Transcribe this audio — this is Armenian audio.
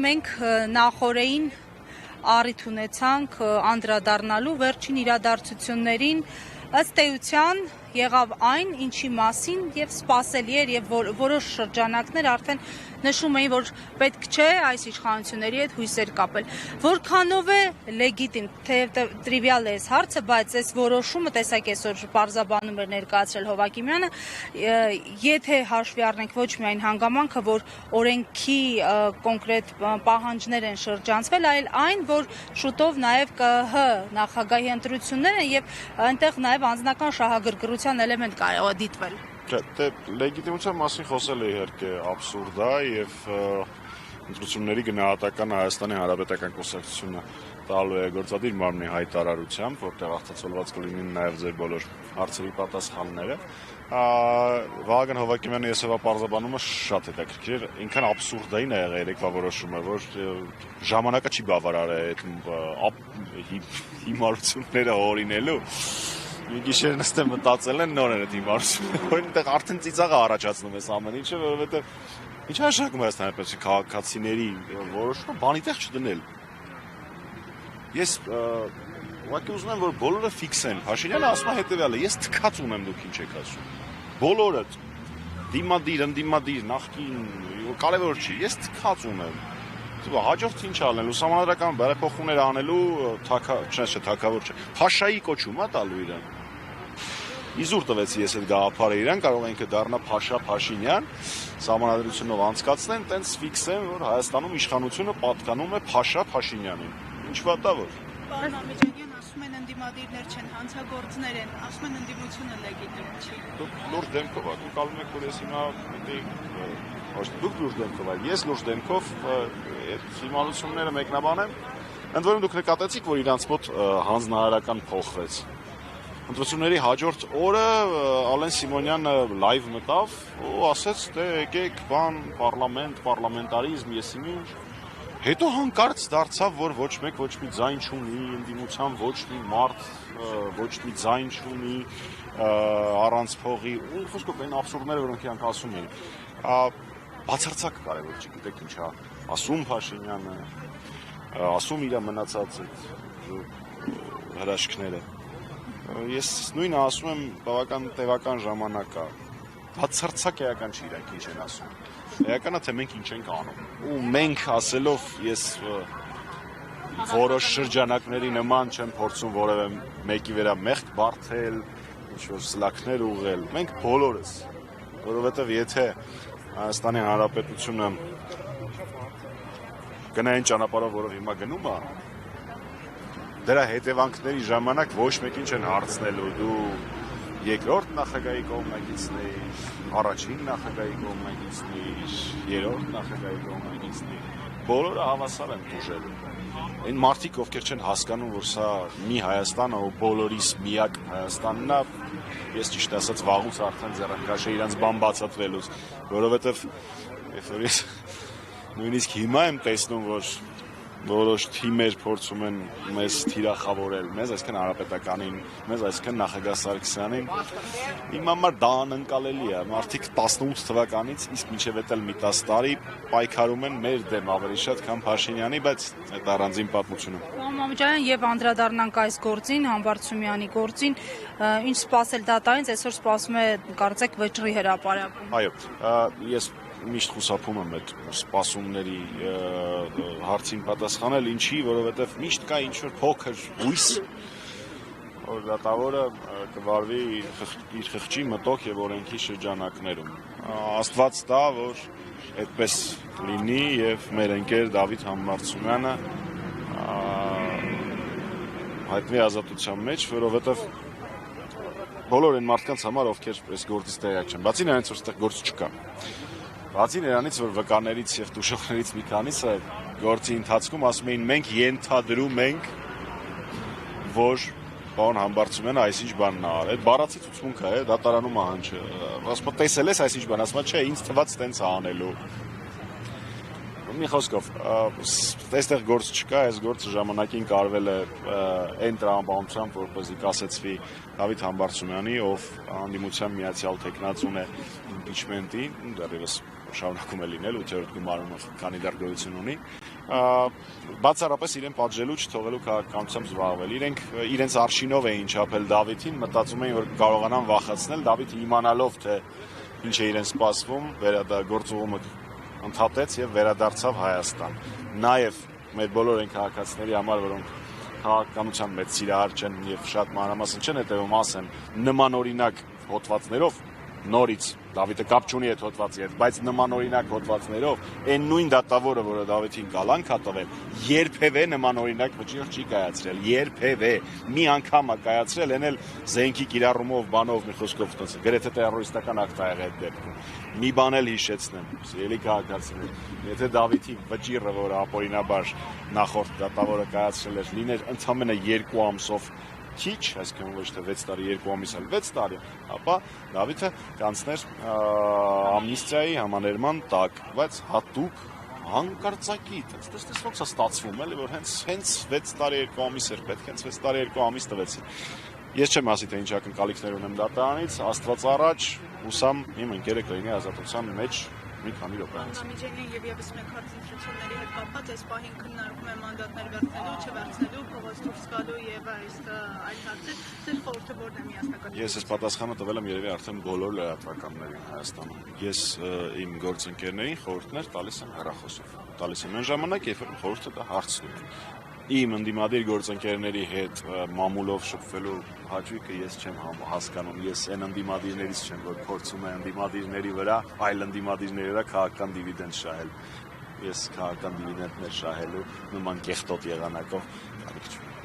մենք նախօրեին առիթ ունեցանք անդրադառնալու վերջին իրադարձություններին, ըստ էության եղավ այն, ինչի մասին եւ սպասելի էր եւ որոշ շրջանակներ արդեն նշում էին, որ պետք չէ այս իշխանությունների հետ հույսեր կապել։ Որքանով է լեգիտիմ, թեև տրիվիալ է այս հարցը, բայց այս որոշումը, տեսակ այսօր պարզաբանում էր ներկայացրել Հովակիմյանը, եթե հաշվի առնենք ոչ միայն հանգամանքը, որ օրենքի կոնկրետ պահանջներ են շրջանցվել, այլ այն, որ շուտով նաեւ ԿԸՀ նախագահի ընտրություններ են եւ այնտեղ նաեւ անձնական շահագրգռության էլեմենտ կարող է դիտվել։ Լեգիտիմության մասին խոսել է իհարկե աբսուրդ է եւ ընտրությունների գնահատականը Հայաստանի Հանրապետական Կուսակցությունը տալու է գործադիր մարմնի հայտարարությամբ, որտեղ արտացոլված կլինին նաեւ ձեր բոլոր հարցերի պատասխանները։ Վահագն Հովակիմյանի եսօրվա պարզաբանումը շատ հետաքրքիր էր, ինքան աբսուրդային է եղել երեկվա որոշումը, որ ժամանակը չի բավարարել այդ հիմարությունները հորինելու։ Մի գիշեր նստեմ մտածել են նոր են այդ հիմարությունը, այնտեղ արդեն ծիծաղը առաջացնում ես ամեն ինչը, որովհետև ինչ հաշակում է Հայաստանի Հանրապետության քաղաքացիների որոշումը բանի տեղ չդնել։ Ես ուղղակի ուզում եմ, որ բոլորը ֆիքսեն։ Փաշինյանը ասում է հետևյալը, ես թքած ունեմ, դուք ինչ եք ասում։ Բոլորը դիմադիր, ընդդիմադիր, նախկին, կարևոր չի, ես թքած ունեմ։ Հաջորդ ինչ անելու, սահմանադրական բարեփոխումներ անելու թագավոր չէ, Փաշայի կոչում է տալու իրան։ Իզուր տվեցի ես այդ գաղափարը իրան, կարող է ինքը դառնա Փաշա Փաշինյան, սահմանադրությունով անցկացնեն, տենց ֆիքսեն, որ Հայաստանում իշխանությունը պատկանում է Փաշա Փաշինյանին։ Ինչ վատավոր։ Պարոն Ամիջանյան, ասում են ընդդիմադիրներ չեն, հանցագործներ են, ասում են ընդդիմությունը լեգիտիմ չի։ Դուք լուրջ դեմքով, դուք կարում եք, որ ես հիմա դուք լուրջ դեմքով, ես լուրջ դեմքով այդ հիմարությունները մեկնաբանեմ, ընդ որում դուք նկատեցիք, որ իրանց մոտ հանձնարարական փոխվեց։ Ընտրությունների հաջորդ օրը Ալեն Սիմոնյանը լայվ մտավ ու ասեց, դե եկեք, պարլամենտարիզմ, ես ինչ։ Հետո հանկարծ դարձավ, որ ոչ մեկ ոչ մի ձայն չունի, ընդդիմության ոչ մի մարդ ոչ մի ձայն չունի առանց փողի, ու խոսքով այն աբսուրդները, որոնք իրանք ասում էին։ Բացարձակ կարևոր չի, գիտեք ինչ է, ասում Փաշինյանը, ասում իր մնացած հրաշքները։ Ես նույնը ասում եմ բավական տևական ժամանակ է, բացարձակ էական չի իրանք ինչ են ասում։ Էականա թե մենք ինչ ենք անում։ Ու մենք ասելով ես որոշ շրջանակների նման չեմ փորձում որևէ մեկի վրա մեղք բարթել, ինչ-որ սլաքներ ուղղել։ Մենք բոլորս, որովհետև եթե Հայաստանի Հանրապետությունը գնային ճանապարհով, որով հիմա գնում է, դրա հետևանքների ժամանակ ոչ մեկին չեն հարցնելու, դու երկրորդ նախագահի կողմնակիցն, առաջին նախագահի կողմնակիցն, երրորդ նախագահի կողմնակիցն, բոլորը հավասար են տուժելու։ Այն մարդիկ, ովքեր չեն հասկանում, որ սա մի Հայաստան է ու բոլորիս միակ Հայաստանն է, ես ճիշտ ասած վաղուց արդեն ձեռնարկաշ է իրանց բան բացատրելուց, որովհետև ես նույնիսկ հիմա եմ տեսնում, որ որոշ թիմեր փորձում են մեզ թիրախավորել, մեզ այսքան Հանրապետականին, մեզ այսքան նախագահ Սարգսյանին, իմ համար դա անընկալելի է, մարդիկ 18 թվականից իսկ մինչև էդ էլ մի 10 տարի պայքարում են մեր դեմ ավելի շատ, քան Փաշինյանի, բայց այդ առանձին պատմություն է։ Պարոն Ամիջանյան, եւ անդրադառնանք այս գործին, Համբարձումյանի գործին, ինչ սպասել դատարանից, այսօր սպասում է կարծեք վճռի հրապարակում։ Այո, ես միշտ խուսափում եմ այդ սպասումների հարցին պատասխանել, ինչի, որովհետև միշտ կա ինչ-որ փոքր հույս, որ դատավորը կվարվի իր խղճի մտոք եւ օրենքի շրջանակներում։ Աստված տա, որ այդպես լինի եւ մեր ընկեր Դավիթ Համբարձումյանը հայտնի ազատության մեջ, որովհետև բոլոր այն մարդկանց համար, ովքեր այս գործից տեղյակ չեն, բացի նրանից, որ այդտեղ գործ չկա։ Բացի նրանից, որ վկաներից եւ տուժողներից մի քանիսը գործի ընթացքում ասում էին մենք ենթադրում ենք, որ պարոն Համբարձումյանը այսինչ բանն է արել, այդ բառացի ցուցմունք է, դատարանում է հնչը, ասում է տեսել ես այսինչ բան, ասում է չէ, ինձ թվաց տենց անելու։ Մի խոսքով, այստեղ գործ չկա, այս գործը ժամանակին կարվել է այն տրամաբանությամբ, որպեսզի կասեցվի Դավիթ Համբարձումյանի, ով հանդիմության միացյալ թեկնածուն է իմպիչմենտի, դեռևս շարունակում է լինել 8-րդ գումարումով քանի դեռ գոյություն ունի, բացառապես իրեն պատժելու չթողելու քաղաքականությամբ զբաղվել։ Իրենք իրենց արշինով էին չափել Դավիթին, մտածում էին, որ կարողանան վախեցնել, Դավիթը իմանալով, թե ինչ է իրեն սպասվում, գործողումը ընդհատեց եւ վերադարձավ Հայաստան։ Նաեւ մեր բոլոր այն քաղաքացիների համար, որոնք քաղաքականության մեծ սիրահար չեն եւ շատ մանրամասն չեն հետեւում, ասեն նմանօրինակ հոդվածներով նորից Դավիթը կապ չունի այդ հոդվածի հետ, բայց նմանօրինակ հոդվածներով այն նույն դատավորը, որը Դավիթին կալանք ա տվել, երբևէ նմանօրինակ վճիռ չի կայացրել, երբևէ մի անգամ ա կայացրել, այն էլ զենքի կիրառումով, բանով, մի խոսքով տոնց, գրեթե տերորիստական ակտ ա եղել այդ դեպքում։ Մի բան էլ հիշեցնեմ, սիրելի քաղաքացիներ, եթե Դավիթի վճիռը, որը ապօրինաբար նախորդ դատավորը կայացրել էր, լիներ ընդամենը 2 ամսով քիչ, այսինքն ոչ թե 6 տարի, 2 ամիս, այլ 6 տարի, ապա Դավիթը կանցներ ամնիստիայի համաներման տակ, բայց հատուկ հանկարծակի, դες ոնց է ստացվում, էլի որ հենց 6 տարի 2 ամիս էր պետք, հենց 6 տարի 2 ամիս տվեցին։ Ես չեմ ասի թե ինչ ակնկալիքներ ունեմ դատարանից, Աստված առաջ, հուսամ իմ ընկերը կլինի ազատության մեջ մի քանի րոպեանից։ Անամիջենին եւ եւս մեկ հարցընտրությունների հետ կապված այս պահին քննարկում է մանդատներ վերցնելու, չվերցնելու, փողոց դուրս գալու եւ այս այլ հարցեր։ Ձեր խորհուրդը որն է միասնական։ Ես այս պատասխանը տվել եմ երևի արդեն բոլոր լրատվականներին Հայաստանում։ Ես իմ գործընկերներին խորհուրդներ տալիս եմ հեռախոսով։ Տալիս եմ այն ժամանակ, երբ որ խորհուրդը դա հարցնում են։ Իմ ընդդիմադիր գործընկերների հետ մամուլով շփվելու հաճույքը ես չեմ հասկանում, ես այն ընդդիմադիրներից չեմ, որ փորձում է ընդդիմադիրների վրա, այլ ընդդիմադիրների վրա քաղաքական դիվիդենդ շահել։ Ես քաղաքական դիվիդենդներ շահելու նման կեղտոտ եղանակով կարիք չունեմ։